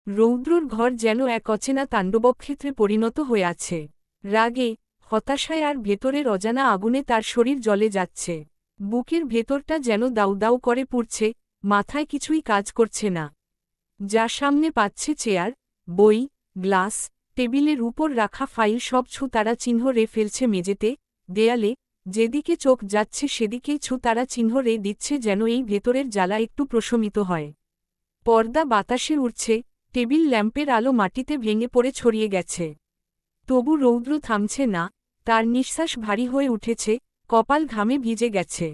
রৌদ্রর ঘর যেন এক অচেনা তাণ্ডবক্ষেত্রে পরিণত হয়ে আছে। রাগে, হতাশায় আর ভেতরের অজানা আগুনে তার শরীর জ্বলে যাচ্ছে। বুকের ভেতরটা যেন দাউ দাউ করে পুড়ছে, মাথায় কিছুই কাজ করছে না। যা সামনে পাচ্ছে চেয়ার, বই, গ্লাস, টেবিলের উপর রাখা ফাইল সব ছুতারা চিহ্ন রে ফেলছে মেঝেতে, দেয়ালে, যেদিকে চোখ যাচ্ছে সেদিকেই ছুতারা চিহ্ন রে দিচ্ছে যেন এই ভেতরের জ্বালা একটু প্রশমিত হয়। পর্দা বাতাসে উড়ছে, টেবিল ল্যাম্পের আলো মাটিতে ভেঙে পড়ে ছড়িয়ে গেছে। তবু রৌদ্র থামছে না, তার নিঃশ্বাস ভারী হয়ে উঠেছে, কপাল ঘামে ভিজে গেছে।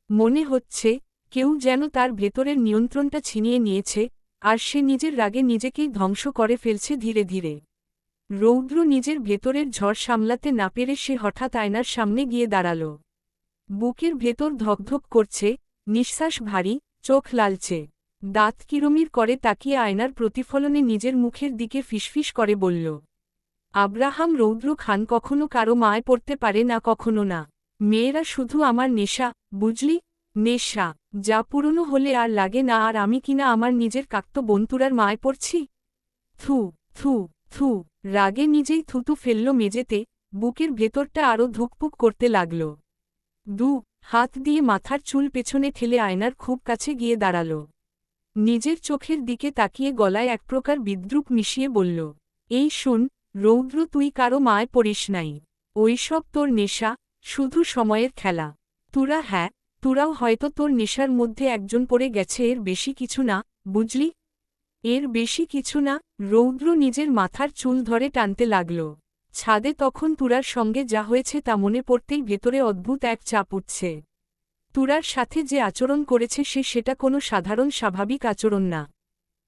মনে হচ্ছে কেউ যেন তার ভেতরের নিয়ন্ত্রণটা ছিনিয়ে নিয়েছে, আর সে নিজের রাগে নিজেকেই ধ্বংস করে ফেলছে ধীরে ধীরে। রৌদ্র নিজের ভেতরের ঝড় সামলাতে না পেরে সে হঠাৎ আয়নার সামনে গিয়ে দাঁড়াল। বুকের ভেতর ধকধক করছে, নিঃশ্বাস ভারী, চোখ লালচে। দাঁত কিরমির করে তাকিয়ে আয়নার প্রতিফলনে নিজের মুখের দিকে ফিসফিস করে বলল, আব্রাহাম রৌদ্র খান কখনো কারো মায় পড়তে পারে না, কখনো না। মেয়েরা শুধু আমার নেশা, বুঝলি? নেশা, যা পুরনো হলে আর লাগে না। আর আমি কিনা আমার নিজের কাক্ত বন্তুরার মায় পড়ছি। থু থু থু, রাগে নিজেই থুতু ফেলল মেঝেতে, বুকের ভেতরটা আরও ধুকপুক করতে লাগল। হাত দিয়ে মাথার চুল পেছনে ঠেলে আয়নার খুব কাছে গিয়ে দাঁড়াল। নিজের চোখের দিকে তাকিয়ে গলায় এক প্রকার বিদ্রুপ মিশিয়ে বলল, এই শুন রৌদ্র, তুই কারো মায় পড়িস নাই। ওইসব তোর নেশা, শুধু সময়ের খেলা। তোরাও হয়তো তোর নেশার মধ্যে একজন পড়ে গেছে, এর বেশি কিছু না, বুঝলি? এর বেশি কিছু না। রৌদ্র নিজের মাথার চুল ধরে টানতে লাগল। ছাদে তখন তুরার সঙ্গে যা হয়েছে তা মনে পড়তেই ভেতরে অদ্ভুত এক চাপ উঠছে। তুরার সাথে যে আচরণ করেছে সেটা কোনো সাধারণ স্বাভাবিক আচরণ না।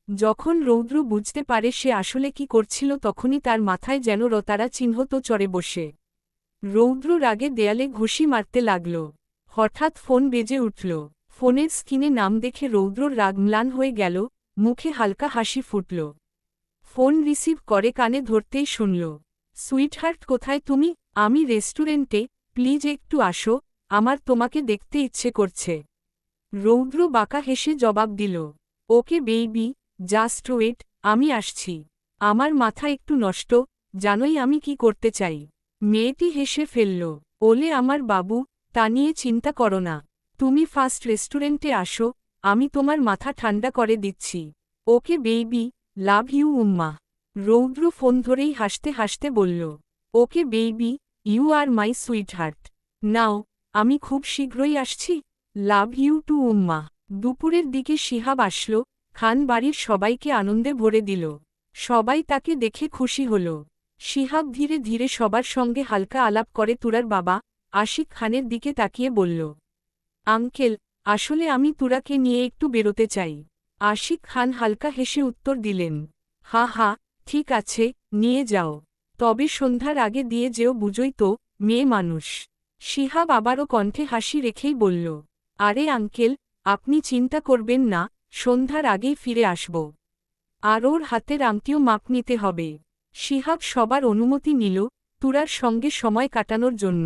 যখন রৌদ্র বুঝতে পারে সে আসলে কি করছিল তখনই তার মাথায় যেন রতারা চিহ্ন তো চড়ে বসে। রৌদ্র রাগে দেয়ালে ঘুষি মারতে লাগল। হঠাৎ ফোন বেজে উঠল। ফোনের স্ক্রিনে নাম দেখে রৌদ্রর রাগ ম্লান হয়ে গেল, মুখে হালকা হাসি ফুটল। ফোন রিসিভ করে কানে ধরতেই শুনল, সুইটহার্ট কোথায় তুমি? আমি রেস্টুরেন্টে, প্লিজ একটু আসো, আমার তোমাকে দেখতে ইচ্ছে করছে। রৌদ্র বাঁকা হেসে জবাব দিল, ওকে বেইবি, জাস্ট ওয়েট, আমি আসছি। আমার মাথা একটু নষ্ট, জানোই আমি কি করতে চাই। মেয়েটি হেসে ফেলল, ওলে আমার বাবু, তা নিয়ে চিন্তা করো না। তুমি ফার্স্ট রেস্টুরেন্টে আসো, আমি তোমার মাথা ঠান্ডা করে দিচ্ছি। ওকে বেইবি, লাভ ইউ উম্মা। রৌদ্র ফোন ধরেই হাসতে হাসতে বলল, ওকে বেইবি, ইউ আর মাই সুইটহার্ট। নাও, আমি খুব শীঘ্রই আসছি। লাভ ইউ টু উম্মা। দুপুরের দিকে শিহাব আসলো, খান বাড়ির সবাইকে আনন্দে ভরে দিল। সবাই তাকে দেখে খুশি হল। শিহাব ধীরে ধীরে সবার সঙ্গে হালকা আলাপ করে তুরার বাবা, আশিক খানের দিকে তাকিয়ে বলল, আঙ্কেল, আসলে আমি তুরাকে নিয়ে একটু বেরোতে চাই। আশিক খান হালকা হেসে উত্তর দিলেন, হা হা, ঠিক আছে, নিয়ে যাও। তবে সন্ধ্যার আগে দিয়ে যেও, বুঝই তো, মেয়ে মানুষ। শিহাব আবারও কণ্ঠে হাসি রেখেই বলল, আরে আঙ্কেল, আপনি চিন্তা করবেন না, সন্ধ্যার আগেই ফিরে আসব। আর ওর হাতের আংটিও মাপ নিতে হবে। শিহাব সবার অনুমতি নিল, তুরার সঙ্গে সময় কাটানোর জন্য।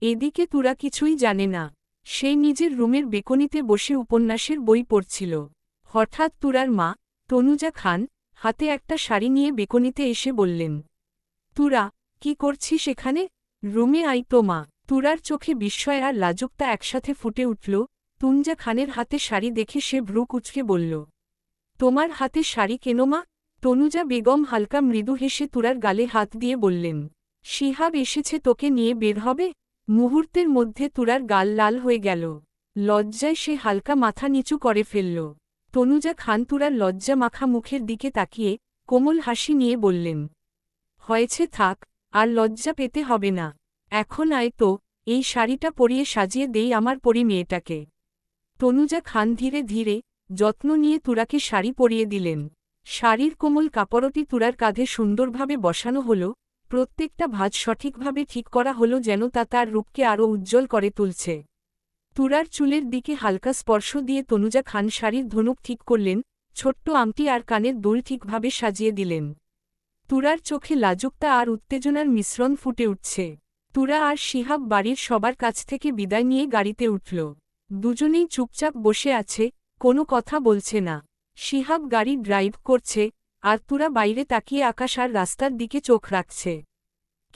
এদিকে তুরা কিছুই জানে না। সে নিজের রুমের বেকনিতে বসে উপন্যাসের বই পড়ছিল। হঠাৎ তুরার মা, তনুজা খান, হাতে একটা শাড়ি নিয়ে বেকনিতে এসে বললেন, তুরা, কি করছিস এখানে? রুমে আই তো মা। তুরার চোখে বিস্ময় আর লাজুকতা একসাথে ফুটে উঠল। তুঞ্জা খানের হাতে শাড়ি দেখে সে ভ্রু কুঁচকে বলল, তোমার হাতে শাড়ি কেন মা? তনুজা বেগম হালকা মৃদু হেসে তুরার গালে হাত দিয়ে বললেন, শিহাব এসেছে তোকে নিয়ে বের হবে। মুহূর্তের মধ্যে তুরার গাল লাল হয়ে গেল। লজ্জায় সে হালকা মাথা নিচু করে ফেলল। তনুজা খান তুরার লজ্জা মাখা মুখের দিকে তাকিয়ে কোমল হাসি নিয়ে বললেন, হয়েছে, থাক, আর লজ্জা পেতে হবে না। এখন আয় তো, এই শাড়িটা পরিয়ে সাজিয়ে দেই আমার পরি মেয়েটাকে। তনুজা খান ধীরে ধীরে যত্ন নিয়ে তুরাকে শাড়ি পরিয়ে দিলেন। শাড়ির কোমল কাপড়টি তুরার কাঁধে সুন্দরভাবে বসানো হল, প্রত্যেকটা ভাঁজ সঠিকভাবে ঠিক করা হল যেন তা তার রূপকে আরও উজ্জ্বল করে তুলছে। তুরার চুলের দিকে হালকা স্পর্শ দিয়ে তনুজা খান শাড়ির ধনুক ঠিক করলেন, ছোট্ট আংটি আর কানের দুল ঠিকভাবে সাজিয়ে দিলেন। তুরার চোখে লাজুকতা আর উত্তেজনার মিশ্রণ ফুটে উঠছে। তুরা আর শিহাব বাড়ির সবার কাছ থেকে বিদায় নিয়ে গাড়িতে উঠল। দুজনেই চুপচাপ বসে আছে, কোনো কথা বলছে না। শিহাব গাড়ি ড্রাইভ করছে, আর তুরা বাইরে তাকিয়ে আকাশ আর রাস্তার দিকে চোখ রাখছে।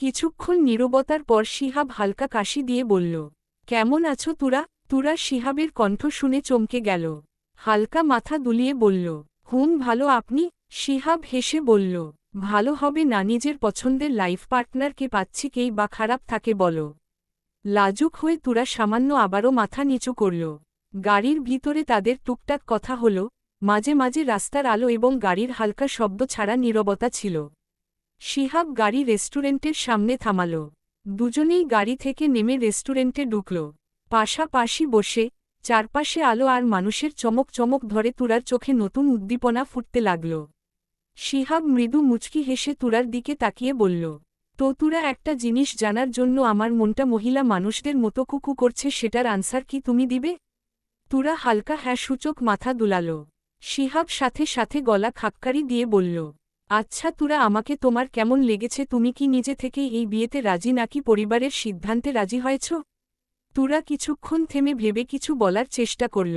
কিছুক্ষণ নীরবতার পর শিহাব হালকা কাশি দিয়ে বলল, কেমন আছো তুরা? তুরা শিহাবের কণ্ঠ শুনে চমকে গেল। হালকা মাথা দুলিয়ে বলল, ভালো। আপনি? শিহাব হেসে বলল, ভালো হবে না, নিজের পছন্দের লাইফ পার্টনারকে পাচ্ছি, কেই বা খারাপ থাকে বলো। লাজুক হয়ে তুরা সামান্য আবারও মাথা নিচু করল। গাড়ির ভিতরে তাদের টুকটাক কথা হল, মাঝে মাঝে রাস্তার আলো এবং গাড়ির হালকা শব্দ ছাড়া নীরবতা ছিল। শিহাব গাড়ি রেস্টুরেন্টের সামনে থামাল। দুজনেই গাড়ি থেকে নেমে রেস্টুরেন্টে ঢুকল। পাশাপাশি বসে চারপাশে আলো আর মানুষের চমক চমক ধরে তুরার চোখে নতুন উদ্দীপনা ফুটতে লাগল। শিহাব মৃদু মুচকি হেসে তুরার দিকে তাকিয়ে বলল, তো তুরা, একটা জিনিস জানার জন্য আমার মনটা মহিলা মানুষদের মতো কুকু করছে, সেটার আনসার কি তুমি দিবে? তুরা হালকা হ্যাঁ সূচক মাথা দুলাল। শিহাব সাথে সাথে গলা খাক্কারি দিয়ে বলল, আচ্ছা তুরা, আমাকে তোমার কেমন লেগেছে? তুমি কি নিজে থেকেই এই বিয়েতে রাজি নাকি পরিবারের সিদ্ধান্তে রাজি হয়েছ? তুরা কিছুক্ষণ থেমে ভেবে কিছু বলার চেষ্টা করল।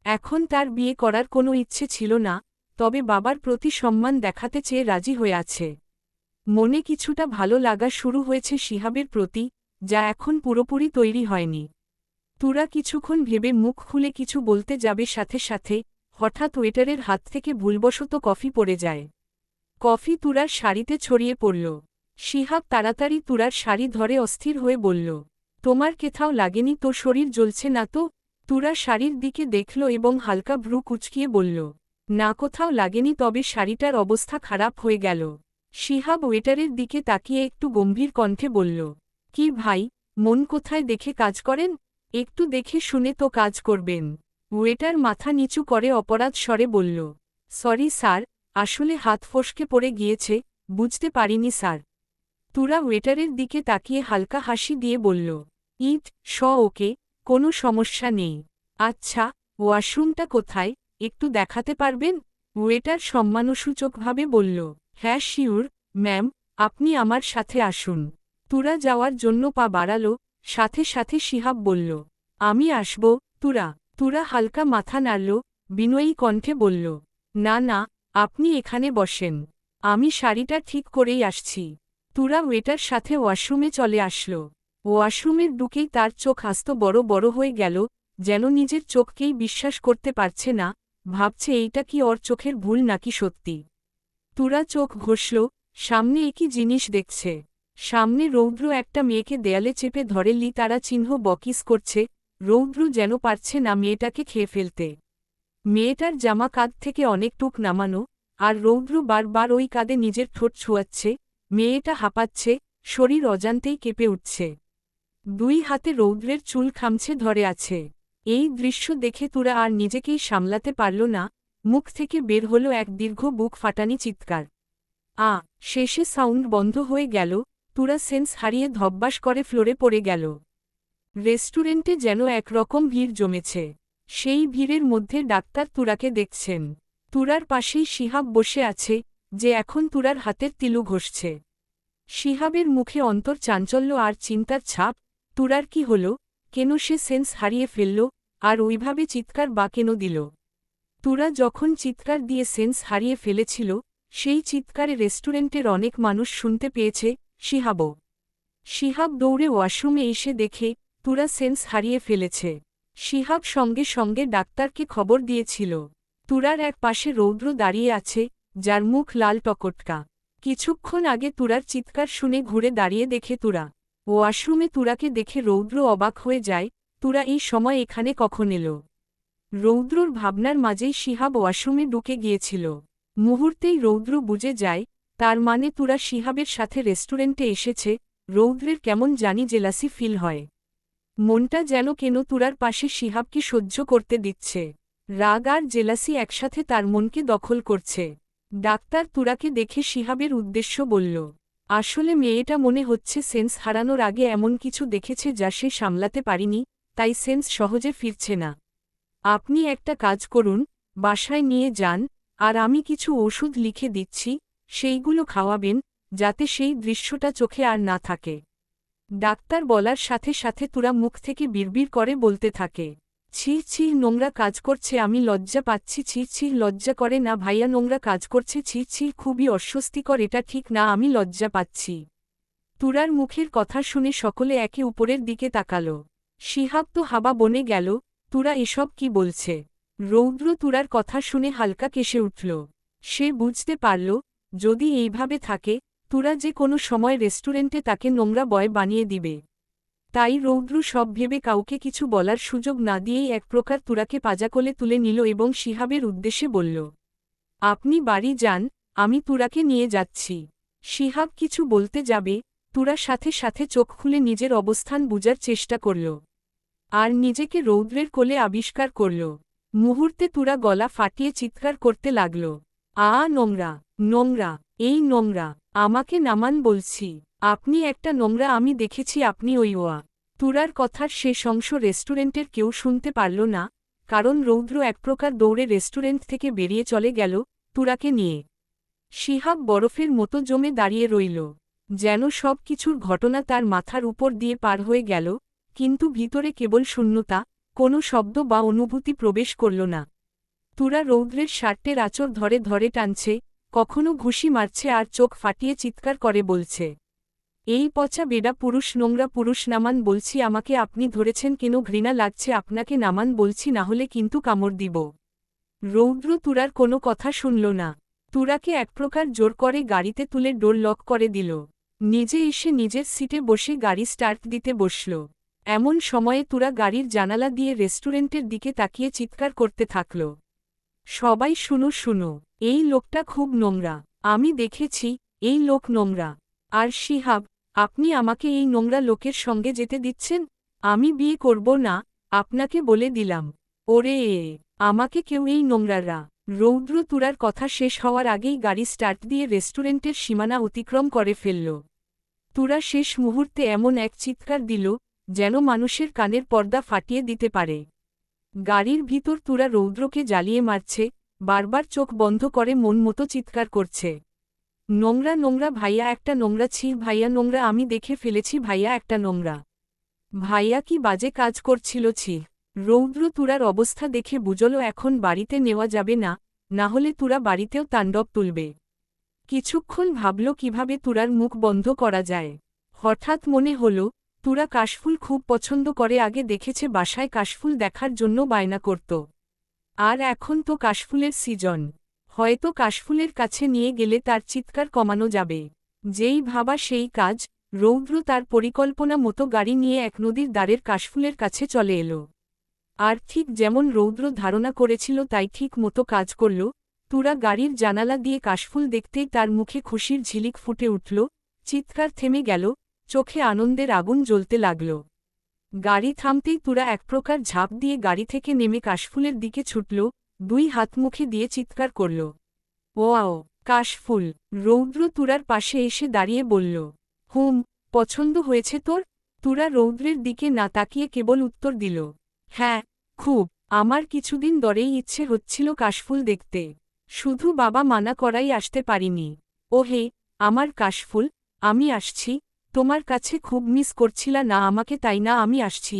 এখন তার বিয়ে করার কোনো ইচ্ছে ছিল না, তবে বাবার প্রতি সম্মান দেখাতে চেয়ে রাজি হয়ে আছে। মনে কিছুটা ভালো লাগা শুরু হয়েছে শিহাবের প্রতি, যা এখন পুরোপুরি তৈরি হয়নি। তুরা কিছুক্ষণ ভেবে মুখ খুলে কিছু বলতে যাবে, সাথে সাথে হঠাৎ ওয়েটারের হাত থেকে ভুলবশত কফি পড়ে যায়। কফি তুরার শাড়িতে ছড়িয়ে পড়ল। শিহাব তাড়াতাড়ি তুরার শাড়ি ধরে অস্থির হয়ে বলল, তোমার কোথাও লাগেনি তো? শরীর জ্বলছে না তো? তুরা শাড়ির দিকে দেখল এবং হালকা ভ্রু কুঁচকিয়ে বলল, না, কোথাও লাগেনি, তবে শাড়িটার অবস্থা খারাপ হয়ে গেল। শিহাব ওয়েটারের দিকে তাকিয়ে একটু গম্ভীর কণ্ঠে বলল, কি ভাই, মন কোথায় দেখে কাজ করেন? একটু দেখে শুনে তো কাজ করবেন। ওয়েটার মাথা নিচু করে অপরাধ স্বরে বলল, সরি স্যার, আসলে হাত ফসকে পড়ে গিয়েছে, বুঝতে পারিনি স্যার। তুরা ওয়েটারের দিকে তাকিয়ে হালকা হাসি দিয়ে বলল, ইট ওকে, কোনো সমস্যা নেই। আচ্ছা, ওয়াশরুমটা কোথায়, একটু দেখাতে পারবেন? ওয়েটার সম্মানসূচকভাবে বলল, হ্যাঁ শিওর ম্যাম, আপনি আমার সাথে আসুন। তুরা যাওয়ার জন্য পা বাড়াল, সাথে সাথে শিহাব বলল, আমি আসব। তুরা হালকা মাথা নাড়ল, বিনয়ী কণ্ঠে বলল, না না, আপনি এখানে বসেন, আমি শাড়িটা ঠিক করেই আসছি। তুরা ওয়েটার সাথে ওয়াশরুমে চলে আসল। ওয়াশরুমের ঢুকেই তার চোখ আস্ত বড় বড় হয়ে গেল, যেন নিজের চোখকেই বিশ্বাস করতে পারছে না, ভাবছে এইটা কি ওর চোখের ভুল নাকি সত্যি। তুরা চোখ ঘষল, সামনে একই জিনিস দেখছে। সামনে রৌদ্র একটা মেয়েকে দেয়ালে চেপে ধরে তারা চিহ্ন বকিস করছে। রৌদ্র যেন পারছে না মেয়েটাকে খেয়ে ফেলতে। মেয়েটার জামা কাঁধ থেকে অনেকটুক নামানো, আর রৌদ্র বারবার ওই কাঁধে নিজের ঠোঁট ছুঁয়াচ্ছে। মেয়েটা হাঁপাচ্ছে, শরীর অজান্তেই কেঁপে উঠছে। দুই হাতে রৌদ্রের চুল খামছে ধরে আছে। এই দৃশ্য দেখে তুরা আর নিজেকেই সামলাতে পারল না, মুখ থেকে বের হল এক দীর্ঘ বুক ফাটানি চিৎকার। শেষে সাউন্ড বন্ধ হয়ে গেল। তুরা সেন্স হারিয়ে ধব্বাস করে ফ্লোরে পড়ে গেল। রেস্টুরেন্টে যেন একরকম ভিড় জমেছে। সেই ভিড়ের মধ্যে ডাক্তার তুরাকে দেখছেন। তুরার পাশেই শিহাব বসে আছে, যে এখন তুরার হাতের তিলু ঘষছে। শিহাবের মুখে অন্তর চাঞ্চল্য আর চিন্তার ছাপ। তুরার কি হল, কেন সে সেন্স হারিয়ে ফেলল, আর ওইভাবে চিৎকার বা কেন দিল? তুরা যখন চিৎকার দিয়ে সেন্স হারিয়ে ফেলেছিল, সেই চিৎকারে রেস্টুরেন্টের অনেক মানুষ শুনতে পেয়েছে, শিহাবও। শিহাব দৌড়ে ওয়াশরুমে এসে দেখে তুরা সেন্স হারিয়ে ফেলেছে। শিহাব সঙ্গে সঙ্গে ডাক্তারকে খবর দিয়েছিল। তুরার এক পাশে রৌদ্র দাঁড়িয়ে আছে, যার মুখ লাল টকটকা। কিছুক্ষণ আগে তুরার চিৎকার শুনে ঘুরে দাঁড়িয়ে দেখে তুরা। ওয়াশরুমে তুরাকে দেখে রৌদ্র অবাক হয়ে যায়, তুরা এই সময় এখানে কখন এলো? রৌদ্রর ভাবনার মাঝেই শিহাব ওয়াশরুমে ঢুকে গিয়েছিল। মুহূর্তেই রৌদ্র বুঝে যায়, তার মানে তুরা শিহাবের সাথে রেস্টুরেন্টে এসেছে। রৌদ্রের কেমন জানি জেলাসি ফিল হয়। মনটা যেন কেন তুরার পাশে শিহাবকে সহ্য করতে দিচ্ছে। রাগ আর জেলাসি একসাথে তার মনকে দখল করছে। ডাক্তার তুরাকে দেখে শিহাবের উদ্দেশ্য বলল, আসলে মেয়েটা মনে হচ্ছে সেন্স হারানোর আগে এমন কিছু দেখেছে যা সে সামলাতে পারিনি, তাই সেন্স সহজে ফিরছে না। আপনি একটা কাজ করুন, বাসায় নিয়ে যান, আর আমি কিছু ওষুধ লিখে দিচ্ছি, সেইগুলো খাওয়াবেন, যাতে সেই দৃশ্যটা চোখে আর না থাকে। ডাক্তার বলার সাথে সাথে তুরা মুখ থেকে বিড়বিড় করে বলতে থাকে, ছি ছি নোংরা কাজ করছে, আমি লজ্জা পাচ্ছি। ছি ছি লজ্জা করে না ভাইয়া, নোংরা কাজ করছে। ছি ছি খুবই অস্বস্তিকর, এটা ঠিক না, আমি লজ্জা পাচ্ছি। তুরার মুখের কথা শুনে সকলে একে উপরের দিকে তাকাল। শিহাব তো হাবা বনে গেল, তুরা এসব কি বলছে? রৌদ্র তুরার কথা শুনে হালকা কেসে উঠল। সে বুঝতে পারল, যদি এইভাবে থাকে, তুরা যে কোনো সময় রেস্টুরেন্টে তাকে নোংরা বয় বানিয়ে দিবে। তাই রৌদ্র সব ভেবে কাউকে কিছু বলার সুযোগ না দিয়েই এক প্রকার তুরাকে পাজাকোলে তুলে নিল এবং শিহাবের উদ্দেশ্যে বলল, আপনি বাড়ি যান, আমি তুরাকে নিয়ে যাচ্ছি। শিহাব কিছু বলতে যাবে, তুরা সাথে সাথে চোখ খুলে নিজের অবস্থান বুঝার চেষ্টা করল আর নিজেকে রৌদ্রের কোলে আবিষ্কার করল। মুহূর্তে তুরা গলা ফাটিয়ে চিৎকার করতে লাগল, নোংরা, নোংরা, এই নোংরা, আমাকে নামান বলছি, আপনি একটা নোংরা, আমি দেখেছি আপনি ওয়া। তুরার কথার শেষ অংশ রেস্টুরেন্টের কেউ শুনতে পারল না, কারণ রৌদ্র এক প্রকার দৌড়ে রেস্টুরেন্ট থেকে বেরিয়ে চলে গেল তুরাকে নিয়ে। শিহাব বরফের মতো জমে দাঁড়িয়ে রইল, যেন সব কিছুর ঘটনা তার মাথার উপর দিয়ে পার হয়ে গেল, কিন্তু ভিতরে কেবল শূন্যতা, কোনো শব্দ বা অনুভূতি প্রবেশ করল না। তুরা রৌদ্রের শার্টের আঁচড় ধরে ধরে টানছে, কখনো ঘুষি মারছে আর চোখ ফাটিয়ে চিৎকার করে বলছে, এই পচা বেডা পুরুষ, নোংরা পুরুষ, নামান বলছি, আমাকে আপনি ধরেছেন কেন? ঘৃণা লাগছে আপনাকে, নামান বলছি, না হলে কিন্তু কামড় দিব। রৌদ্র তুরার কোনো কথা শুনল না। তুরাকে এক প্রকার জোর করে গাড়িতে তুলে ডোর লক করে দিল। নিজে এসে নিজের সিটে বসে গাড়ি স্টার্ট দিতে বসল। এমন সময়ে তুরা গাড়ির জানালা দিয়ে রেস্টুরেন্টের দিকে তাকিয়ে চিৎকার করতে থাকল, সবাই শুনো শুনো, এই লোকটা খুব নোংরা, আমি দেখেছি, এই লোক নোংরা। আর শিহাব, আপনি আমাকে এই নোংরা লোকের সঙ্গে যেতে দিচ্ছেন? আমি বিয়ে করব না, আপনাকে বলে দিলাম। ওরে, আমাকে কেউ এই নোংরারা। রৌদ্র তুরার কথা শেষ হওয়ার আগেই গাড়ি স্টার্ট দিয়ে রেস্টুরেন্টের সীমানা অতিক্রম করে ফেলল। তুরা শেষ মুহূর্তে এমন এক চিৎকার দিল, যেন মানুষের কানের পর্দা ফাটিয়ে দিতে পারে। গাড়ির ভিতর তুরা রৌদ্রকে জ্বালিয়ে মারছে, বারবার চোখ বন্ধ করে মন মতো চিৎকার করছে, নোংরা, নোংরা ভাইয়া, একটা নোংরা, ছি ভাইয়া নোংরা, আমি দেখে ফেলেছি ভাইয়া, একটা নোংরা। ভাইয়া কি বাজে কাজ করছিল, ছি। রৌদ্র তুরার অবস্থা দেখে বুঝল এখন বাড়িতে নেওয়া যাবে না, না হলে তুরা বাড়িতেও তাণ্ডব তুলবে। কিছুক্ষণ ভাবল কিভাবে তুরার মুখ বন্ধ করা যায়। হঠাৎ মনে হল, তুরা কাশফুল খুব পছন্দ করে, আগে দেখেছে বাসায় কাশফুল দেখার জন্য বায়না করত। আর এখন তো কাশফুলের সিজন, হয়তো কাশফুলের কাছে নিয়ে গেলে তার চিৎকার কমানো যাবে। যেই ভাবা সেই কাজ, রৌদ্র তার পরিকল্পনা মতো গাড়ি নিয়ে এক নদীর দ্বারের কাশফুলের কাছে চলে এলো। আর ঠিক যেমন রৌদ্র ধারণা করেছিল তাই ঠিক মতো কাজ করল। তুরা গাড়ির জানালা দিয়ে কাশফুল দেখতেই তার মুখে খুশির ঝিলিক ফুটে উঠল, চিৎকার থেমে গেল, চোখে আনন্দের আগুন জ্বলতে লাগল। গাড়ি থামতেই তুরা এক প্রকার ঝাঁপ দিয়ে গাড়ি থেকে নেমে কাশফুলের দিকে ছুটল, দুই হাত মুখে দিয়ে চিৎকার করল, ওয়াও, কাশফুল। রৌদ্র তুরার পাশে এসে দাঁড়িয়ে বলল, পছন্দ হয়েছে তোর? তুরা রৌদ্রের দিকে না তাকিয়ে কেবল উত্তর দিল, হ্যাঁ, খুব, আমার কিছুদিন ধরেই ইচ্ছে হচ্ছিল কাশফুল দেখতে, শুধু বাবা মানা করাই আসতে পারিনি। ওহে, আমার কাশফুল, আমি আসছি, তোমার কাছে খুব মিস করছিলা না আমাকে, তাই না? আমি আসছি।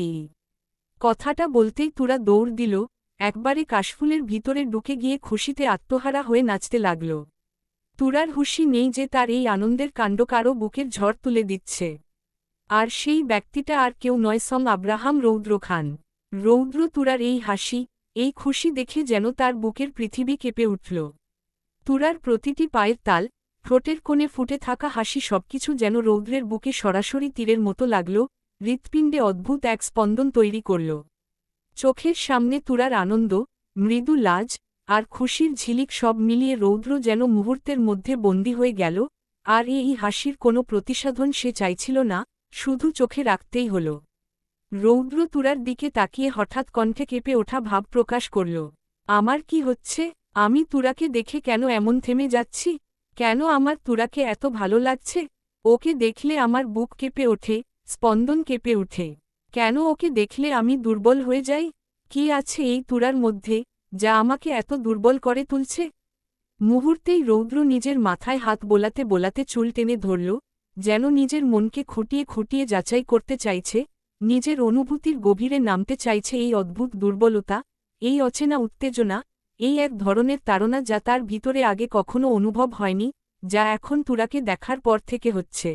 কথাটা বলতেই তুরা দৌড় দিল, একবারে কাশফুলের ভিতরে ঢুকে গিয়ে খুশিতে আত্মহারা হয়ে নাচতে লাগল। তুরার হুঁশি নেই যে তার এই আনন্দের কাণ্ড কারও বুকের ঝড় তুলে দিচ্ছে। আর সেই ব্যক্তিটা আর কেউ নয়, আব্রাহাম রৌদ্র খান। রৌদ্র তুরার এই হাসি, এই খুশি দেখে যেন তার বুকের পৃথিবী কেঁপে উঠল। তুরার প্রতিটি পায়ের তাল, ঠোঁটের কোণে ফুটে থাকা হাসি, সবকিছু যেন রৌদ্রের বুকে সরাসরি তীরের মতো লাগল, হৃৎপিণ্ডে অদ্ভুত এক স্পন্দন তৈরি করল। চোখের সামনে তুরার আনন্দ, মৃদু লাজ আর খুশির ঝিলিক সব মিলিয়ে রৌদ্র যেন মুহূর্তের মধ্যে বন্দী হয়ে গেল। আর এই হাসির কোনো প্রতিসাধন সে চাইছিল না, শুধু চোখে রাখতেই হল। রৌদ্র তুরার দিকে তাকিয়ে হঠাৎ কণ্ঠে কেঁপে ওঠা ভাব প্রকাশ করল, আমার কি হচ্ছে? আমি তুরাকে দেখে কেন এমন থেমে যাচ্ছি? কেন আমার তুরাকে এত ভালো লাগছে? ওকে দেখলে আমার বুক কেঁপে ওঠে, স্পন্দন কেঁপে ওঠে। কেন ওকে দেখলে আমি দুর্বল হয়ে যাই? কি আছে এই তুরার মধ্যে, যা আমাকে এত দুর্বল করে তুলছে? মুহূর্তেই রৌদ্র নিজের মাথায় হাত বোলাতে বোলাতে চুল টেনে ধরল, যেন নিজের মনকে খুঁটিয়ে খুঁটিয়ে যাচাই করতে চাইছে, নিজের অনুভূতির গভীরে নামতে চাইছে এই অদ্ভুত দুর্বলতা, এই অচেনা উত্তেজনা, এই এক ধরনের তাড়না যা তার ভিতরে আগে কখনো অনুভব হয়নি, যা এখন তুরাকে দেখার পর থেকে হচ্ছে।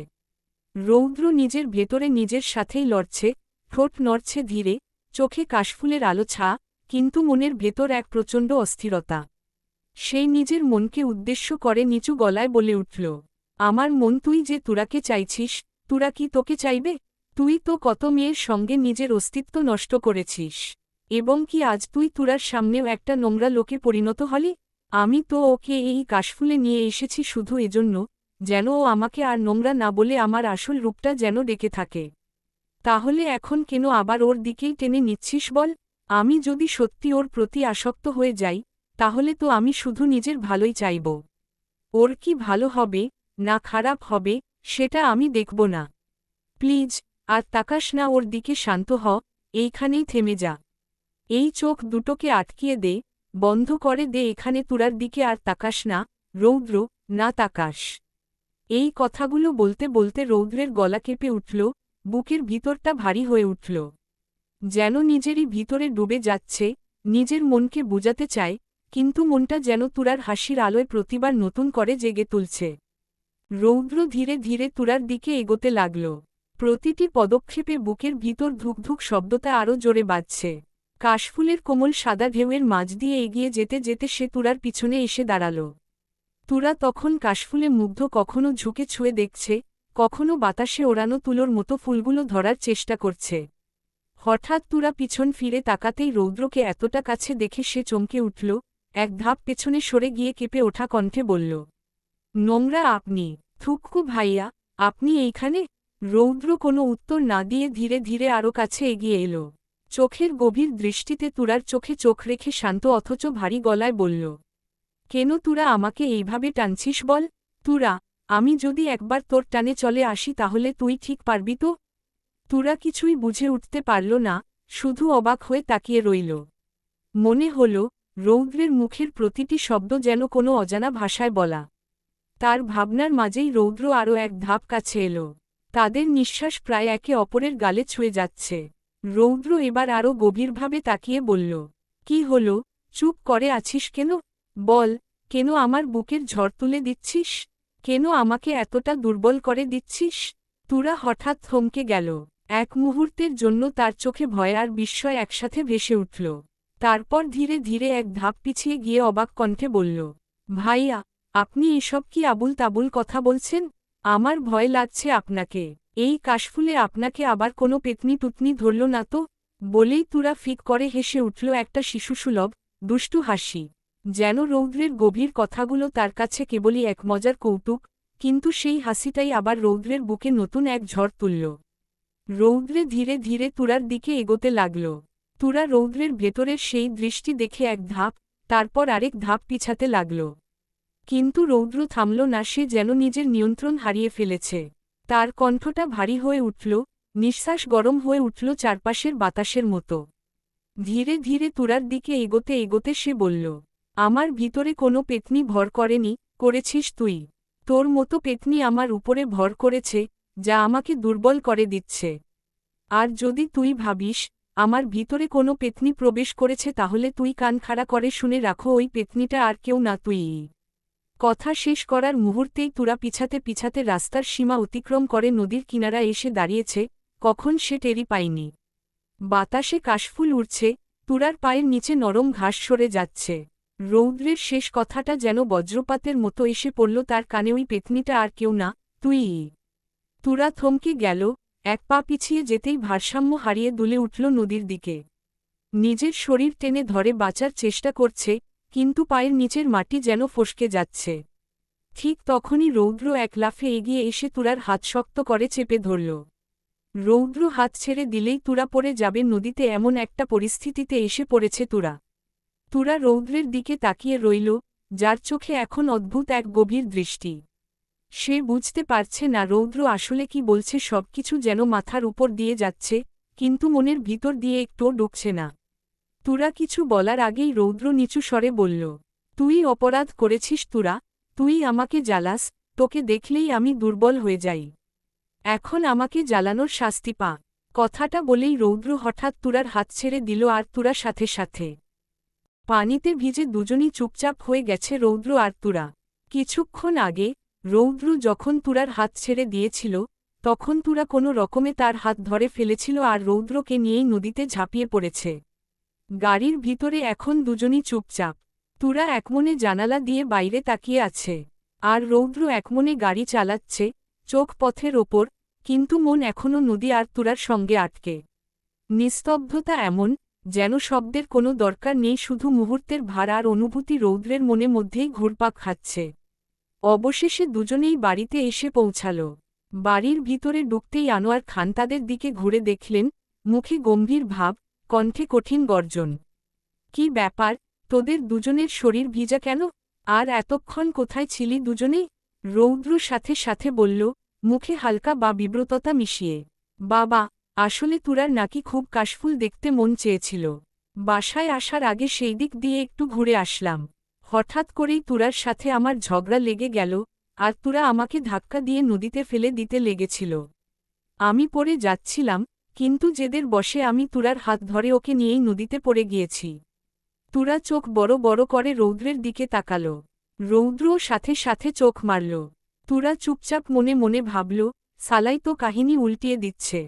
রৌদ্র নিজের ভেতরে নিজের সাথেই লড়ছে, ঠোঁট নড়ছে ধীরে, চোখে কাশফুলের আলো ছা, কিন্তু মনের ভেতর এক প্রচণ্ড অস্থিরতা। সেই নিজের মনকে উদ্দেশ্য করে নিচু গলায় বলে উঠল, আমার মন, তুই যে তুরাকে চাইছিস, তুরা কি তোকে চাইবে? তুই তো কত মেয়ের সঙ্গে নিজের অস্তিত্ব নষ্ট করেছিস, এবং কি আজ তুই তুরার সামনেও একটা নোংরা লোকে পরিণত হলি? আমি তো ওকে এই কাশফুলে নিয়ে এসেছি শুধু এজন্য, যেন ও আমাকে আর নোংরা না বলে আমার আসল রূপটা যেন ডেকে থাকে। তাহলে এখন কেন আবার ওর দিকেই টেনে নিচ্ছিস বল? আমি যদি সত্যি ওর প্রতি আসক্ত হয়ে যাই, তাহলে তো আমি শুধু নিজের ভালোই চাইব। ওর কি ভালো হবে না খারাপ হবে সেটা আমি দেখব না। প্লিজ আর তাকাস না ওর দিকে, শান্ত হ, এইখানেই থেমে যা। এই চোখ দুটোকে আটকিয়ে দে, বন্ধ করে দে এখানে, তুরার দিকে আর তাকাস না, রৌদ্র, না তাকাস। এই কথাগুলো বলতে বলতে রৌদ্রের গলা কেঁপে উঠল, বুকের ভিতরটা ভারী হয়ে উঠল। যেন নিজেরই ভিতরে ডুবে যাচ্ছে, নিজের মনকে বুঝাতে চায়, কিন্তু মনটা যেন তুরার হাসির আলোয় প্রতিবার নতুন করে জেগে তুলছে। রৌদ্র ধীরে ধীরে তুরার দিকে এগোতে লাগল। প্রতিটি পদক্ষেপে বুকের ভিতর ধুকধুক শব্দটা আরও জোরে বাজছে। কাশফুলের কোমল সাদা ঢেউয়ের মাঝ দিয়ে এগিয়ে যেতে যেতে সে তুরার পিছনে এসে দাঁড়াল। তুরা তখন কাশফুলে মুগ্ধ, কখনো ঝুঁকে ছুঁয়ে দেখছে, কখনো বাতাসে ওড়ানো তুলোর মতো ফুলগুলো ধরার চেষ্টা করছে। হঠাৎ তুরা পিছন ফিরে তাকাতেই রৌদ্রকে এতটা কাছে দেখে সে চমকে উঠল, এক ধাপ পেছনে সরে গিয়ে কেঁপে ওঠা কণ্ঠে বলল, নোংরা আপনি? থুক্কু ভাইয়া, আপনি এইখানে? রৌদ্র কোনো উত্তর না দিয়ে ধীরে ধীরে আরও কাছে এগিয়ে এলো। চোখের গভীর দৃষ্টিতে তুরার চোখে চোখ রেখে শান্ত অথচ ভারী গলায় বলল, কেন তুরা আমাকে এইভাবে টানছিস বল? তুরা, আমি যদি একবার তোর টানে চলে আসি তাহলে তুই ঠিক পারবি তো? তুরা কিছুই বুঝে উঠতে পারল না, শুধু অবাক হয়ে তাকিয়ে রইল। মনে হল রৌদ্রের মুখের প্রতিটি শব্দ যেন কোনো অজানা ভাষায় বলা। তার ভাবনার মাঝেই রৌদ্র আরও এক ধাপ কাছে এলো। তাদের নিঃশ্বাস প্রায় একে অপরের গালে ছুঁয়ে যাচ্ছে। রৌদ্র এবার আরও গভীরভাবে তাকিয়ে বলল, কি হল? চুপ করে আছিস কেন? বল, কেন আমার বুকের ঝড় তুলে দিচ্ছিস? কেন আমাকে এতটা দুর্বল করে দিচ্ছিস? তুরা হঠাৎ থমকে গেল। এক মুহূর্তের জন্য তার চোখে ভয় আর বিস্ময় একসাথে ভেসে উঠল। তারপর ধীরে ধীরে এক ধাপ পিছিয়ে গিয়ে অবাক কণ্ঠে বলল, ভাইয়া, আপনি এসব কি আবুল তাবুল কথা বলছেন? আমার ভয় লাগছে আপনাকে। এই কাশফুলে আপনাকে আবার কোনো পেতনি টুতনি ধরল না তো? বলেই তুরা ফিক করে হেসে উঠল একটা শিশুসুলভ, দুষ্টু হাসি। যেন রৌদ্রের গভীর কথাগুলো তার কাছে কেবলই এক মজার কৌতুক, কিন্তু সেই হাসিটাই আবার রৌদ্রের বুকে নতুন এক ঝড় তুলল। রৌদ্রে ধীরে ধীরে তুরার দিকে এগোতে লাগল। তুরা রৌদ্রের ভেতরের সেই দৃষ্টি দেখে এক ধাপ, তারপর আরেক ধাপ পিছাতে লাগল। কিন্তু রৌদ্র থামল না, সে যেন নিজের নিয়ন্ত্রণ হারিয়ে ফেলেছে। তার কণ্ঠটা ভারী হয়ে উঠল, নিঃশ্বাস গরম হয়ে উঠল চারপাশের বাতাসের মতো। ধীরে ধীরে তুরার দিকে এগোতে এগোতে সে বলল, আমার ভিতরে কোনো পেতনি ভর করেনি, করেছিস তুই। তোর মতো পেতনি আমার উপরে ভর করেছে, যা আমাকে দুর্বল করে দিচ্ছে। আর যদি তুই ভাবিস আমার ভিতরে কোনো পেতনি প্রবেশ করেছে তাহলে তুই কান খাড়া করে শুনে রাখো, ওই পেতনিটা আর কেউ না তুই। কথা শেষ করার মুহূর্তেই তুরা পিছাতে পিছাতে রাস্তার সীমা অতিক্রম করে নদীর কিনারা এসে দাঁড়িয়েছে, কখন সে টেরি পায়নি। বাতাসে কাশফুল উড়ছে, তুরার পায়ের নিচে নরম ঘাস সরে যাচ্ছে। রৌদ্রের শেষ কথাটা যেন বজ্রপাতের মতো এসে পড়ল তার কানে, ওই পেতনিটা আর কেউ না, তুই। তুরা থমকে গেল, এক পা পিছিয়ে যেতেই ভারসাম্য হারিয়ে দুলে উঠল নদীর দিকে। নিজের শরীর টেনে ধরে বাঁচার চেষ্টা করছে, কিন্তু পায়ের নিচের মাটি যেন ফসকে যাচ্ছে। ঠিক তখনই রৌদ্র এক লাফে এগিয়ে এসে তুরার হাত শক্ত করে চেপে ধরল। রৌদ্র হাত ছেড়ে দিলেই তুরা পড়ে যাবে নদীতে, এমন একটা পরিস্থিতিতে এসে পড়েছে তুরা। তুরা রৌদ্রের দিকে তাকিয়ে রইল, যার চোখে এখন অদ্ভুত এক গভীর দৃষ্টি। সে বুঝতে পারছে না রৌদ্র আসলে কি বলছে, সবকিছু যেন মাথার উপর দিয়ে যাচ্ছে, কিন্তু মনের ভিতর দিয়ে একটুও ঢুকছে না। তুরা কিছু বলার আগেই রৌদ্র নিচু স্বরে বলল, তুই অপরাধ করেছিস তুরা, তুই আমাকে জ্বালাস, তোকে দেখলেই আমি দুর্বল হয়ে যাই। এখন আমাকে জ্বালানোর শাস্তি পা। কথাটা বলেই রৌদ্র হঠাৎ তুরার হাত ছেড়ে দিল আর তুরা সাথে সাথে পানিতে ভিজে দুজনই চুপচাপ হয়ে গেছে রৌদ্র আর তুরা। কিছুক্ষণ আগে রৌদ্র যখন তুরার হাত ছেড়ে দিয়েছিল তখন তুরা কোনো রকমে তার হাত ধরে ফেলেছিল আর রৌদ্রকে নিয়েই নদীতে ঝাঁপিয়ে পড়েছে। গাড়ির ভিতরে এখন দুজনই চুপচাপ। তুরা একমনে জানালা দিয়ে বাইরে তাকিয়ে আছে আর রৌদ্র একমনে গাড়ি চালাচ্ছে, চোখ পথের ওপর, কিন্তু মন এখনও নদী আর তুরার সঙ্গে আটকে। নিস্তব্ধতা এমন যেন শব্দের কোনো দরকার নেই, শুধু মুহূর্তের ভার আর অনুভূতি রৌদ্রের মনে মধ্যেই ঘুরপাক খাচ্ছে। অবশেষে দুজনেই বাড়িতে এসে পৌঁছাল। বাড়ির ভিতরে ঢুকতেই আনোয়ার খান তাদের দিকে ঘুরে দেখলেন, মুখে গম্ভীর ভাব, কণ্ঠে কঠিন গর্জন। কি ব্যাপার, তোদের দুজনের শরীর ভিজা কেন? আর এতক্ষণ কোথায় ছিলি দুজনেই? রৌদ্র সাথে সাথে বলল, মুখে হালকা বা বিব্রততা মিশিয়ে। বাবা, আসলে তুরার নাকি খুব কাশফুল দেখতে মন চেয়েছিল। বাসায় আসার আগে সেই দিক দিয়ে একটু ঘুরে আসলাম। হঠাৎ করেই তুরার সাথে আমার ঝগড়া লেগে গেল আর তুরা আমাকে ধাক্কা দিয়ে নদীতে ফেলে দিতে লেগেছিল। আমি পড়ে যাচ্ছিলাম, কিন্তু জেদের বশে আমি তুরার হাত ধরে ওকে নিয়েই নদীতে পড়ে গিয়েছি। তুরা চোখ বড় বড় করে রৌদ্রের দিকে তাকাল। রৌদ্রও সাথে সাথে চোখ মারল। তুরা চুপচাপ মনে মনে ভাবল, সালাই তো কাহিনী উল্টিয়ে দিচ্ছে।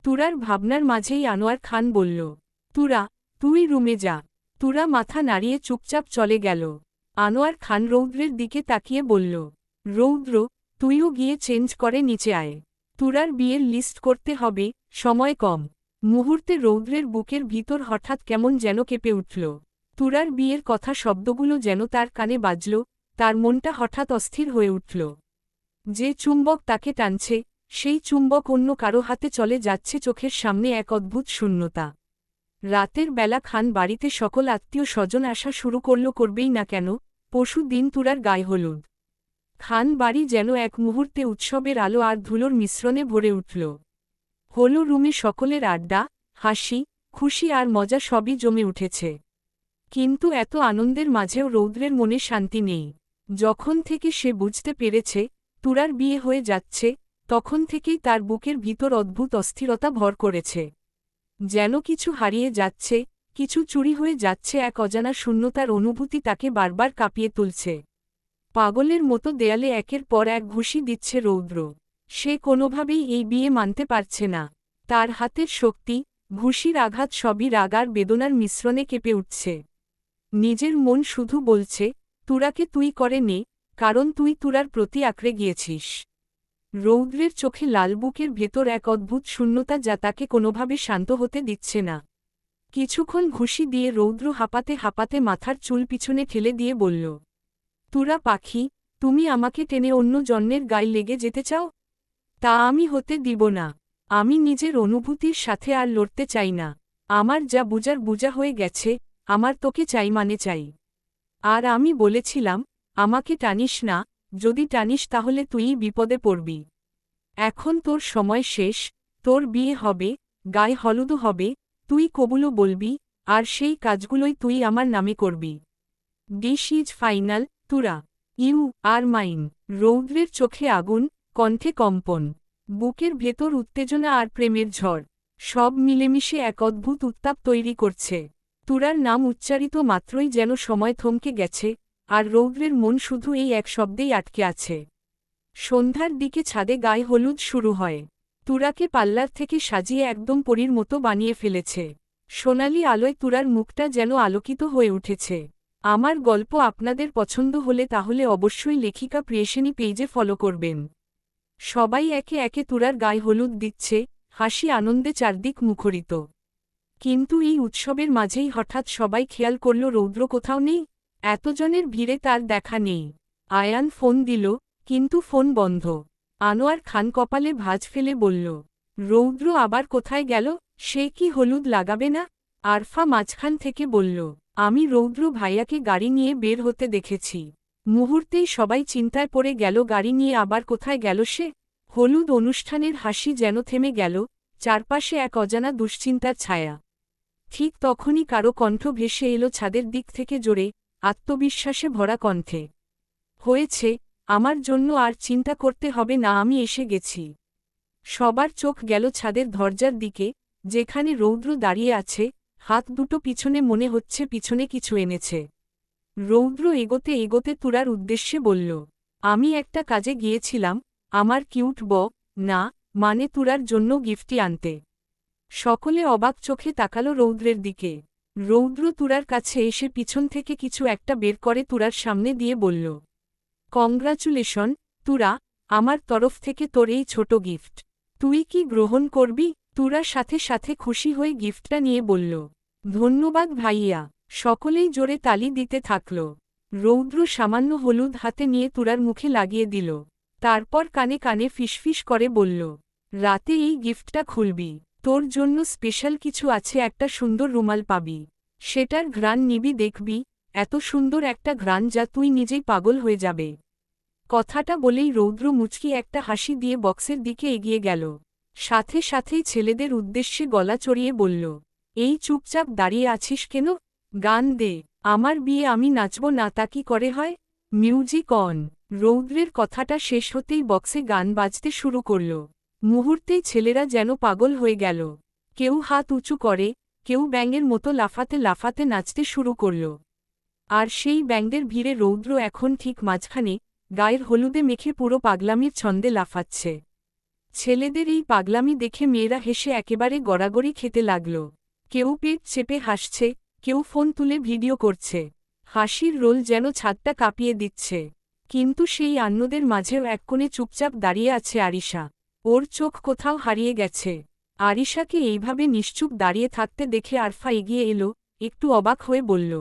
তুরার ভাবনার মাঝেই আনোয়ার খান বলল, তুরা, তুই রুমে যা। তুরা মাথা নাড়িয়ে চুপচাপ চলে গেল। আনোয়ার খান রৌদ্রের দিকে তাকিয়ে বলল, রৌদ্র, তুইও গিয়ে চেঞ্জ করে নিচে আয়। তুরার বিয়ের লিস্ট করতে হবে, সময় কম। মুহূর্তে রৌদ্রের বুকের ভিতর হঠাৎ কেমন যেন কেঁপে উঠল। তুরার বিয়ের কথা শব্দগুলো যেন তার কানে বাজল, তার মনটা হঠাৎ অস্থির হয়ে উঠল। যে চুম্বক তাকে টানছে, সেই চুম্বক অন্য কারো হাতে চলে যাচ্ছে। চোখের সামনে এক অদ্ভুত শূন্যতা। রাতের বেলা খান বাড়িতে সকল আত্মীয় স্বজন আসা শুরু করবেই না কেন, পরশু দিন তুরার গায়ে হলুদ। খান বাড়ি যেন এক মুহূর্তে উৎসবের আলো আর ধুলোর মিশ্রণে ভরে উঠল। হলো রুমে সকলের আড্ডা, হাসি, খুশি আর মজা সবই জমে উঠেছে। কিন্তু এত আনন্দের মাঝেও রৌদ্রের মনে শান্তি নেই। যখন থেকে সে বুঝতে পেরেছে তুরার বিয়ে হয়ে যাচ্ছে, তখন থেকেই তার বুকের ভিতর অদ্ভুত অস্থিরতা ভর করেছে। যেন কিছু হারিয়ে যাচ্ছে, কিছু চুরি হয়ে যাচ্ছে। এক অজানা শূন্যতার অনুভূতি তাকে বারবার কাঁপিয়ে তুলছে। পাগলের মতো দেয়ালে একের পর এক ঘুষি দিচ্ছে রৌদ্র। সে কোনোভাবেই এই বিয়ে মানতে পারছে না। তার হাতের শক্তি, ঘুষির আঘাত সবই রাগ আর বেদনার মিশ্রণে কেঁপে উঠছে। নিজের মন শুধু বলছে, তুরাকে তুই করে নে, কারণ তুই তুরার প্রতি আঁকড়ে গিয়েছিস। রৌদ্রের চোখে লাল বুকের ভেতর এক অদ্ভুত শূন্যতা যা তাকে কোনোভাবে শান্ত হতে দিচ্ছে না। কিছুক্ষণ ঘুষি দিয়ে রৌদ্র হাঁপাতে হাঁপাতে মাথার চুল পিছনে ঠেলে দিয়ে বলল, তুরা পাখি, তুমি আমাকে টেনে অন্য জন্মের গায়ে লেগে যেতে চাও? তা আমি হতে দিব না। আমি নিজের অনুভূতির সাথে আর লড়তে চাই না। আমার যা বুঝার বুঝা হয়ে গেছে, আমার তোকে চাই মানে চাই। আর আমি বলেছিলাম, আমাকে টানিস না, যদি টানিস তাহলে তুইই বিপদে পড়বি। এখন তোর সময় শেষ, তোর বিয়ে হবে, গায়ে হলুদও হবে, তুই কবুলও বলবি, আর সেই কাজগুলোই তুই আমার নামে করবি। ডিস ইজ ফাইনাল, তুরা, ইউ আর মাইন। রৌদ্রের চোখে আগুন, কণ্ঠে কম্পন, বুকের ভেতর উত্তেজনা আর প্রেমের ঝড়, সব মিলেমিশে এক অদ্ভুত উত্তাপ তৈরি করছে। তুরার নাম উচ্চারিত মাত্রই যেন সময় থমকে গেছে, আর রৌদ্রের মন শুধু এই এক শব্দেই আটকে আছে। সন্ধ্যার দিকে ছাদে গায়ে হলুদ শুরু হয়। তুরাকে পাল্লার থেকে সাজিয়ে একদম পরীর মতো বানিয়ে ফেলেছে। সোনালি আলোয় তুরার মুখটা যেন আলোকিত হয়ে উঠেছে। আমার গল্প আপনাদের পছন্দ হলে তাহলে অবশ্যই লেখিকা প্রিয়সিনী পেজে ফলো করবেন। সবাই একে একে তুরার গায়ে হলুদ দিচ্ছে, হাসি আনন্দে চারদিক মুখরিত। কিন্তু এই উৎসবের মাঝেই হঠাৎ সবাই খেয়াল করল রৌদ্র কোথাও নেই। এতজনের ভিড়ে তার দেখা নেই। আয়ান ফোন দিল, কিন্তু ফোন বন্ধ। আনোয়ার খান কপালে ভাঁজ ফেলে বলল, রৌদ্র আবার কোথায় গেল? সে কি হলুদ লাগাবে না? আরফা মাঝখান থেকে বলল, আমি রৌদ্র ভাইয়াকে গাড়ি নিয়ে বের হতে দেখেছি। মুহূর্তেই সবাই চিন্তায় পড়ে গেল, গাড়ি নিয়ে আবার কোথায় গেল সে? হলুদ অনুষ্ঠানের হাসি যেন থেমে গেল, চারপাশে এক অজানা দুশ্চিন্তার ছায়া। ঠিক তখনই কারো কণ্ঠ ভেসে এলো ছাদের দিক থেকে জোরে, আত্মবিশ্বাসে ভরা কণ্ঠে, হয়েছে, আমার জন্য আর চিন্তা করতে হবে না, আমি এসে গেছি। সবার চোখ গেল ছাদের দরজার দিকে, যেখানে রৌদ্র দাঁড়িয়ে আছে, হাত দুটো পিছনে, মনে হচ্ছে পিছনে কিছু এনেছে। রৌদ্র এগোতে এগোতে তুরার উদ্দেশ্যে বলল, আমি একটা কাজে গিয়েছিলাম, আমার কিউট না, মানে তুরার জন্য গিফটটি আনতে। সকলে অবাক চোখে তাকালো রৌদ্রের দিকে। রৌদ্র তুরার কাছে এসে পিছন থেকে কিছু একটা বের করে তুরার সামনে দিয়ে বলল, কংগ্রাচুলেশন, তুরা, আমার তরফ থেকে তোর এই ছোট গিফট। তুই কি গ্রহণ করবি? তুরার সাথে সাথে খুশি হয়ে গিফটটা নিয়ে বলল, ধন্যবাদ ভাইয়া। সকলেই জোরে তালি দিতে থাকল। রৌদ্র সামান্য হলুদ হাতে নিয়ে তুরার মুখে লাগিয়ে দিল। তারপর কানে কানে ফিসফিস করে বলল, রাতে এই গিফটটা খুলবি, তোর জন্য স্পেশাল কিছু আছে, একটা সুন্দর রুমাল পাবি, সেটার ঘ্রাণ নিবি, দেখবি এত সুন্দর একটা ঘ্রাণ যা তুই নিজেই পাগল হয়ে যাবে। কথাটা বলেই রৌদ্র মুচকি একটা হাসি দিয়ে বক্সের দিকে এগিয়ে গেল। সাথে সাথেই ছেলেদের উদ্দেশ্যে গলা চড়িয়ে বলল, এই চুপচাপ দাঁড়িয়ে আছিস কেন? গান দে, আমার বিয়ে আমি নাচব না তা কি করে হয়? Music on. রৌদ্রের কথাটা শেষ হতেই বক্সে গান বাজতে শুরু করল। মুহূর্তেই ছেলেরা যেন পাগল হয়ে গেল। কেউ হাত উঁচু করে, কেউ ব্যাঙের মতো লাফাতে লাফাতে নাচতে শুরু করল। আর সেই ব্যাঙদের ভিড়ে রৌদ্র এখন ঠিক মাঝখানে, গায়ের হলুদে মেখে পুরো পাগলামির ছন্দে লাফাচ্ছে। ছেলেদের এই পাগলামি দেখে মেয়েরা হেসে একেবারে গড়াগড়ি খেতে লাগল। কেউ পেট চেপে হাসছে, কেউ ফোন তুলে ভিডিও করছে। হাসির রোল যেন ছাদটা কাঁপিয়ে দিচ্ছে। কিন্তু সেই আন্নদের মাঝেও এক কোণে চুপচাপ দাঁড়িয়ে আছে আরিশা। ওর চোখ কোথাও হারিয়ে গেছে। আরিশাকে এইভাবে নিশ্চুপ দাঁড়িয়ে থাকতে দেখে আরফা এগিয়ে এলো, একটু অবাক হয়ে বলল,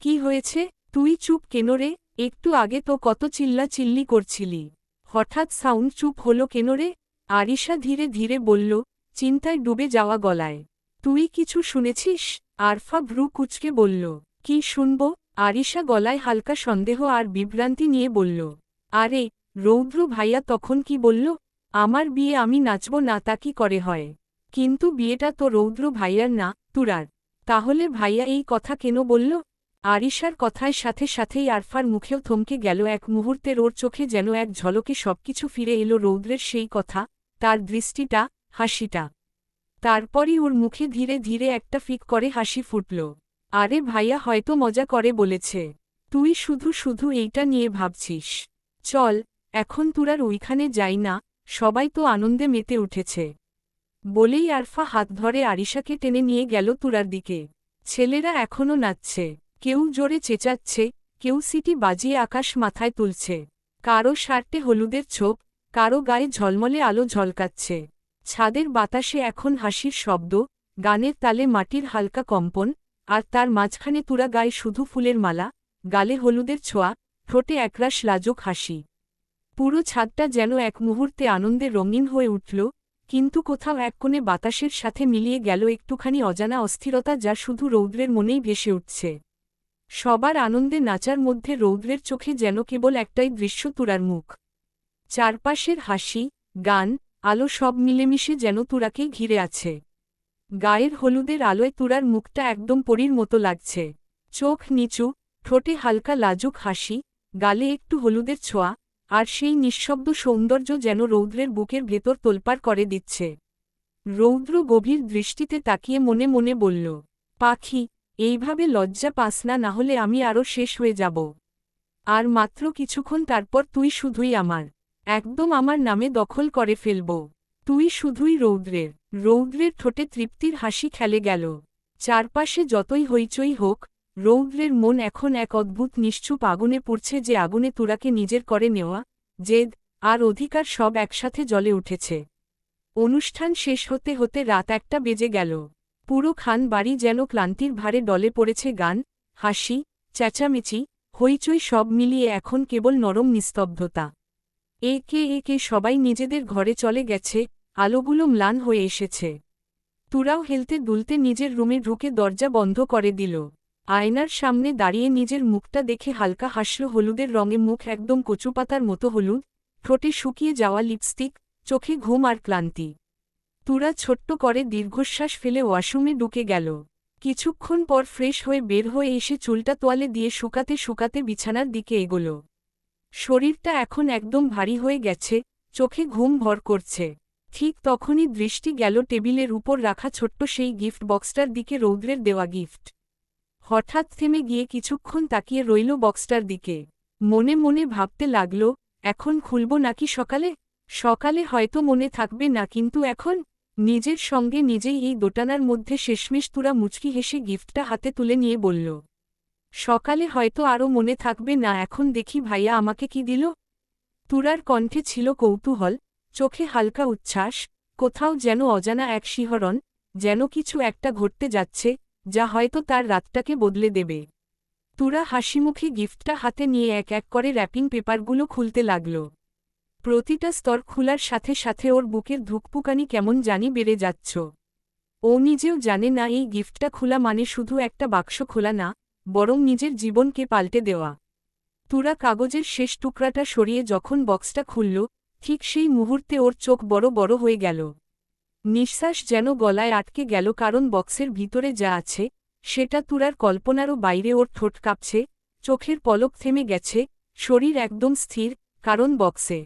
কি হয়েছে, তুই চুপ কেন রে? একটু আগে তো কত চিল্লাচিল্লি করছিলি, হঠাৎ সাউন্ড চুপ হলো কেন রে? আরিশা ধীরে ধীরে বলল, চিন্তায় ডুবে যাওয়া গলায়। তুই কিছু শুনেছিস? আরফা ভ্রু কুঁচকে বলল, কি শুনব? আরিশা গলায় হালকা সন্দেহ আর বিভ্রান্তি নিয়ে বলল, আরে, রৌদ্র ভাইয়া তখন কি বলল? আমার বিয়ে আমি নাচব না তা কি করে হয়? কিন্তু বিয়েটা তো রৌদ্র ভাইয়ার না, তুরার। তাহলে ভাইয়া এই কথা কেন বলল? আরিশার কথায় সাথে সাথেই আরফার মুখেও থমকে গেল। এক মুহূর্তের ওর চোখে যেন এক ঝলকে সবকিছু ফিরে এলো, রৌদ্রের সেই কথা, তার দৃষ্টিটা, হাসিটা। তারপরই ওর মুখে ধীরে ধীরে একটা ফিক করে হাসি ফুটল। আরে ভাইয়া হয়তো মজা করে বলেছে। তুই শুধু শুধু এইটা নিয়ে ভাবছিস। চল, এখন তুরার ওইখানে যাই না, সবাই তো আনন্দে মেতে উঠেছে। বলেই আরফা হাত ধরে আরিশাকে টেনে নিয়ে গেল তুরার দিকে। ছেলেরা এখনও নাচছে, কেউ জোরে চেঁচাচ্ছে, কেউ সিটি বাজিয়ে আকাশ মাথায় তুলছে। কারো শার্টে হলুদের ছোপ, কারো গায়ে ঝলমলে আলো ঝলকাচ্ছে। ছাদের বাতাসে এখন হাসির শব্দ, গানের তালে মাটির হালকা কম্পন, আর তার মাঝখানে তুরা গায়ে শুধু ফুলের মালা, গালে হলুদের ছোঁয়া, ঠোঁটে একরাশ লাজুক হাসি। পুরো ছাদটা যেন এক মুহূর্তে আনন্দে রঙিন হয়ে উঠল, কিন্তু কোথাও এক কোণে বাতাসের সাথে মিলিয়ে গেল একটুখানি অজানা অস্থিরতা, যা শুধু রৌদ্রের মনেই ভেসে উঠছে। সবার আনন্দে নাচার মধ্যে রৌদ্রের চোখে যেন কেবল একটাই দৃশ্য, তুরার মুখ। চারপাশের হাসি, গান, আলো সব মিলেমিশে যেন তুরাকেই ঘিরে আছে। গায়ের হলুদের আলোয় তুরার মুখটা একদম পরীর মতো লাগছে। চোখ নিচু, ঠোঁটে হালকা লাজুক হাসি, গালে একটু হলুদের ছোঁয়া, আর সেই নিঃশব্দ সৌন্দর্য যেন রৌদ্রের বুকের ভেতর তোলপাড় করে দিচ্ছে। রৌদ্র গভীর দৃষ্টিতে তাকিয়ে মনে মনে বলল, পাখি, এইভাবে লজ্জা পাস না, নাহলে আমি আরও শেষ হয়ে যাব। আর মাত্র কিছুক্ষণ, তারপর তুই শুধুই আমার, একদম আমার নামে দখল করে ফেলব। তুই শুধুই রৌদ্রের। রৌদ্রের ঠোঁটে তৃপ্তির হাসি খেলে গেল। চারপাশে যতই হইচই হোক, রৌদ্রের মন এখন এক অদ্ভুত নিশ্চুপ আগুনে পুড়ছে, যে আগুনে তুরাকে নিজের করে নেওয়া, জেদ আর অধিকার সব একসাথে জ্বলে উঠেছে। অনুষ্ঠান শেষ হতে হতে রাত 1টা বেজে গেল। পুরো খান বাড়ি যেন ক্লান্তির ভারে ডলে পড়েছে। গান, হাসি, চেঁচামেচি, হইচই সব মিলিয়ে এখন কেবল নরম নিস্তব্ধতা। একে একে সবাই নিজেদের ঘরে চলে গেছে, আলোগুলো ম্লান হয়ে এসেছে। তুরাও হেলতে দুলতে নিজের রুমে ঢুকে দরজা বন্ধ করে দিল। আয়নার সামনে দাঁড়িয়ে নিজের মুখটা দেখে হালকা হাসল। হলুদের রঙে মুখ একদম কচুপাতার মতো হলুদ, ঠোঁটে শুকিয়ে যাওয়া লিপস্টিক, চোখে ঘুম আর ক্লান্তি। তুরা ছোট্ট করে দীর্ঘশ্বাস ফেলে ওয়াশরুমে ঢুকে গেল। কিছুক্ষণ পর ফ্রেশ হয়ে বের হয়ে এসে চুলটা তোয়ালে দিয়ে শুকাতে শুকাতে বিছানার দিকে এগোল। শরীরটা এখন একদম ভারী হয়ে গেছে, চোখে ঘুম ভর করছে। ঠিক তখনই দৃষ্টি গেল টেবিলের উপর রাখা ছোট্ট সেই গিফট বক্সটার দিকে, রৌদ্রের দেওয়া গিফট। হঠাৎ থেমে গিয়ে কিছুক্ষণ তাকিয়ে রইল বক্সটার দিকে। মনে মনে ভাবতে লাগল, এখন খুলব নাকি সকালে? সকালে হয়তো মনে থাকবে না, কিন্তু এখন? নিজের সঙ্গে নিজেই এই দোটানার মধ্যে শেষমেশ তুরা মুচকি হেসে গিফটটা হাতে তুলে নিয়ে বলল, সকালে হয়তো আরও মনে থাকবে না, এখন দেখি ভাইয়া আমাকে কি দিল। তুরার কণ্ঠে ছিল কৌতূহল, চোখে হালকা উচ্ছ্বাস, কোথাও যেন অজানা এক শিহরণ, যেন কিছু একটা ঘটতে যাচ্ছে যা হয়তো তার রাতটাকে বদলে দেবে। তুরা হাসিমুখে গিফটটা হাতে নিয়ে এক এক করে র্যাপিং পেপারগুলো খুলতে লাগল। প্রতিটা স্তর খোলার সাথে সাথে ওর বুকের ধুকপুকানি কেমন জানি বেড়ে যাচ্ছ। ও নিজেও জানে না এই গিফটটা খোলা মানে শুধু একটা বাক্স খোলা না, বরং নিজের জীবনকে পাল্টে দেওয়া। তুরা কাগজের শেষ টুকরাটা সরিয়ে যখন বক্সটা খুলল, ঠিক সেই মুহূর্তে ওর চোখ বড় বড় হয়ে গেল। নিঃশ্বাস যেন গলায় আটকে গেল, কারণ বক্সের ভিতরে যা আছে সেটা তুরার কল্পনারও বাইরে। ওর ঠোঁট কাঁপছে, চোখের পলক থেমে গেছে, শরীর একদম স্থির, কারণ বক্সে